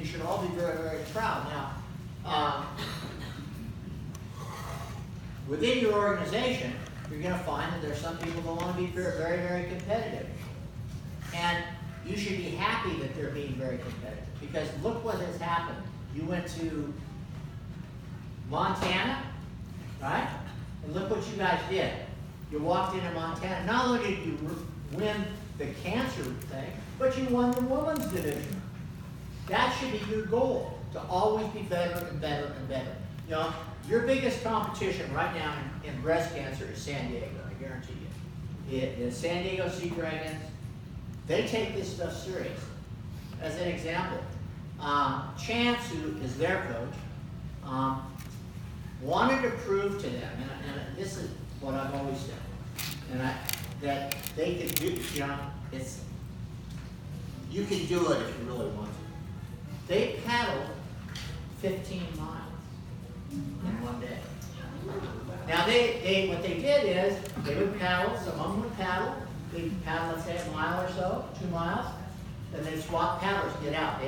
should all be very, very proud. Now, within your organization, you're going to find that there's some people that want to be very, very, very competitive. And you should be happy that they're being very competitive, because look what has happened. You went to Montana, right? And look what you guys did. You walked into Montana. Not only did you win the cancer thing, but you won the women's division. That should be your goal, to always be better and better and better. You know, your biggest competition right now in breast cancer is San Diego, I guarantee you. The San Diego Sea Dragons, they take this stuff serious. As an example, Chance, who is their coach, wanted to prove to them, and this is what I've always said, that they could do, you know, you can do it if you really want to. They paddled 15 miles in one day. Now what they did is, they would paddle, some of them would paddle, they'd paddle, let's say, a mile or so, 2 miles, then they'd swap paddlers to get out.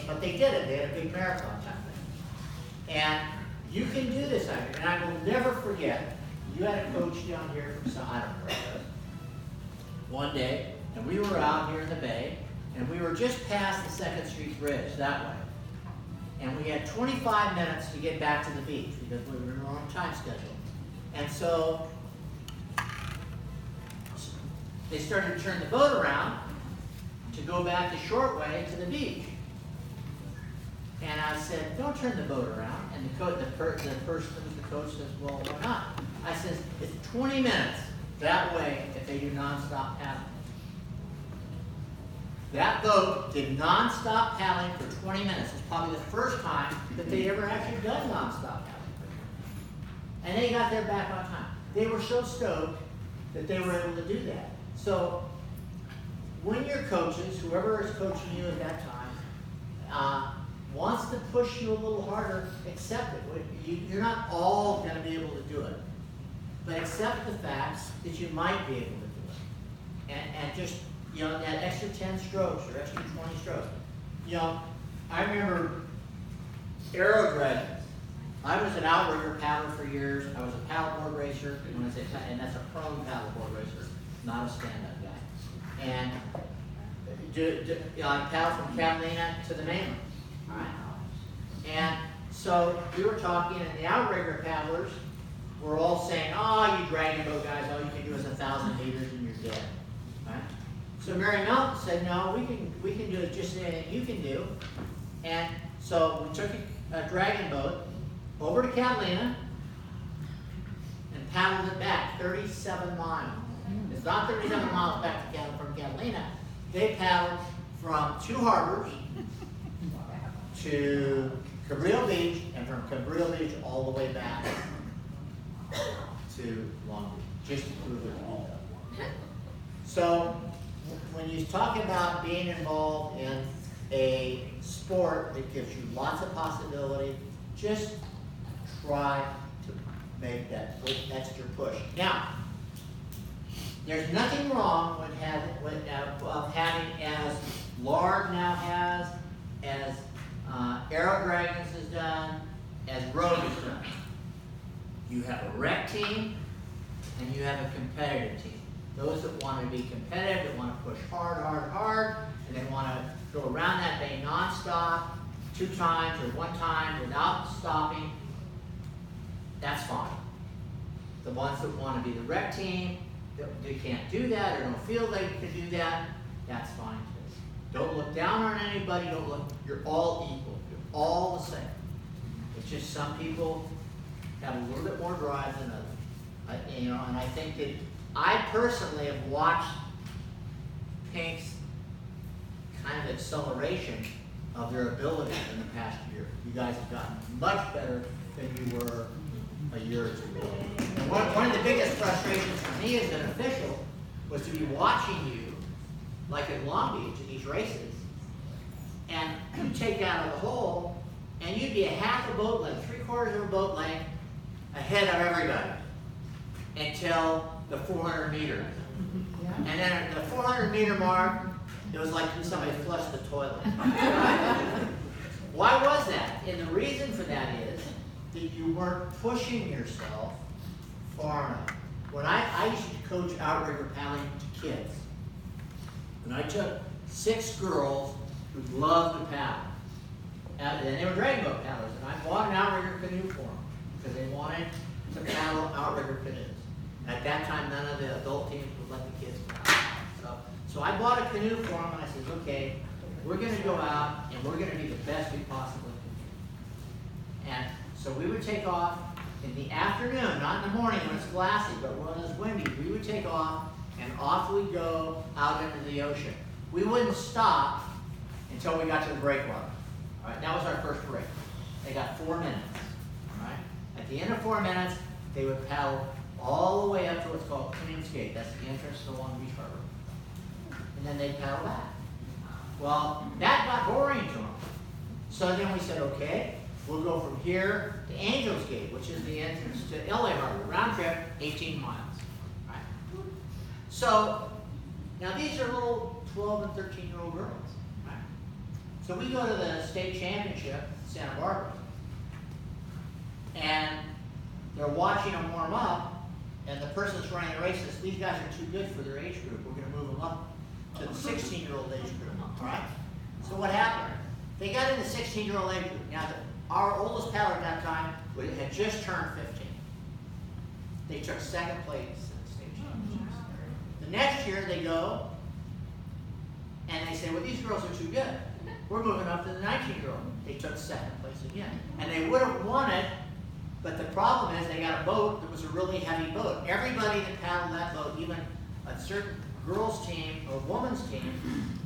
But they did it, they had a big marathon type thing. And you can do this, and I will never forget, you had a coach down here from I don't know where it was, one day, and we were out here in the bay, and we were just past the 2nd Street Bridge, that way. And we had 25 minutes to get back to the beach, because we were in our own time schedule. And so, they started to turn the boat around to go back the short way to the beach. And I said, don't turn the boat around. And the person, the coach says, well, why not? I says, it's 20 minutes that way if they do nonstop paddling. That boat did nonstop paddling for 20 minutes. It's probably the first time that they ever actually done nonstop paddling. And they got there back on time. They were so stoked that they were able to do that. So when your coaches, whoever is coaching you at that time, wants to push you a little harder, accept it. You're not all going to be able to do it. But accept the fact that you might be able to do it. And just, you know, that extra 10 strokes or extra 20 strokes. You know, I remember Aero Dragons. I was an outrigger paddler for years. I was a paddleboard racer, and that's a prone paddleboard racer, not a stand-up guy. And I paddled from Catalina to the mainland. All right? And so we were talking, and the outrigger paddlers were all saying, oh, you dragon boat guys, all you can do is 1,000 meters and you're dead. Right? So Mary Melton said, no, we can do it just anything you can do. And so we took a dragon boat over to Catalina and paddled it back 37 miles. It's not 37 miles back to from Catalina. They paddled from 2 harbors to Cabrillo Beach, and from Cabrillo Beach all the way back to Long Beach, just to prove it all. So when you talk about being involved in a sport that gives you lots of possibility, just try to make that extra push. Now, there's nothing wrong with having, as Lard now has, as Aero Dragons has done, as Rogue has done. You have a rec team, and you have a competitive team. Those that want to be competitive, that want to push hard, and they want to go around that bay nonstop, 2 times or 1 time without stopping, that's fine. The ones that want to be the rec team, they can't do that or don't feel they can do that, that's fine too. Don't look down on anybody, you're all equal, you're all the same. It's just some people have a little bit more drive than others. You know, and I think that I personally have watched Pink's kind of acceleration of their ability in the past year. You guys have gotten much better than you were a year or 2 ago. And one of the biggest frustrations for me as an official was to be watching you, like at Long Beach, at these races, and you take out of the hole, and you'd be a half a boat length, 3/4 of a boat length ahead of everybody until the 400 meter. And then at the 400 meter mark, it was like somebody flushed the toilet. reason for that is that you weren't pushing yourself far enough. When I used to coach outrigger paddling to kids, and I took 6 girls who loved to paddle, and they were dragon boat paddlers, and I bought an outrigger canoe for them because they wanted to paddle outrigger canoes. At that time, none of the adult teams would let the kids paddle. So I bought a canoe for them, and I said, okay, we're going to go out, and we're going to be the best we possibly can be. And so we would take off in the afternoon, not in the morning when it's glassy, but when it's windy. We would take off, and off we'd go out into the ocean. We wouldn't stop until we got to the breakwater. All right, that was our first break. They got 4 minutes. All right. At the end of 4 minutes, they would paddle all the way up to what's called King's Gate. That's the entrance to Long Beach Harbor. And then they'd paddle back. Well, that got boring to them. So then we said, okay, we'll go from here to Angels Gate, which is the entrance to LA Harbor. Round trip, 18 miles. Right? So, now these are little 12 and 13-year-old girls. Right? So we go to the state championship in Santa Barbara. And they're watching them warm up, and the person that's running the race says, these guys are too good for their age group. We're going to move them up to the 16-year-old age group. All right? So what happened? They got in the 16-year-old age group. Now, our oldest paddler at that time had just turned 15. They took 2nd place in the state championships. The next year, they go, and they say, well, these girls are too good. We're moving up to the 19-year-old. They took 2nd place again. And they would have won it, but the problem is they got a boat that was a really heavy boat. Everybody that paddled that boat, even a certain girls' team or women's team,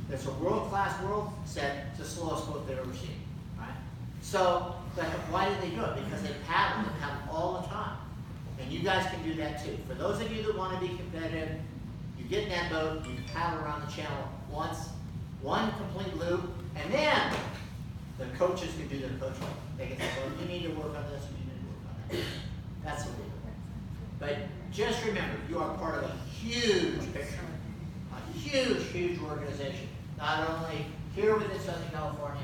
that's a world-class world, said it's the slowest boat they've ever seen. Right? So, but why did they do it? Because they paddle all the time. And you guys can do that too. For those of you that want to be competitive, you get in that boat, you paddle around the channel once, one complete loop, and then the coaches can do their coaching. They can say, well, you need to work on this, you need to work on that. That's the rule. But just remember, you are part of a huge picture, a huge, huge organization. Not only here within Southern California,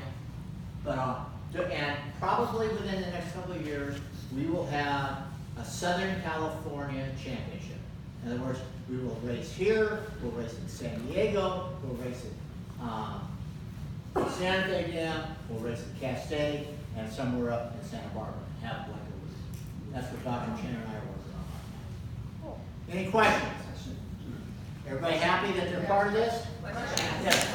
but and probably within the next couple of years, we will have a Southern California championship. In other words, we will race here, we'll race in San Diego, we'll race in Santa Fe Dam, we'll race in Castaic, and somewhere up in Santa Barbara. Have like a week. That's what Dr. Chen and I are working on. Any questions? Everybody happy that they're part of this? Yes.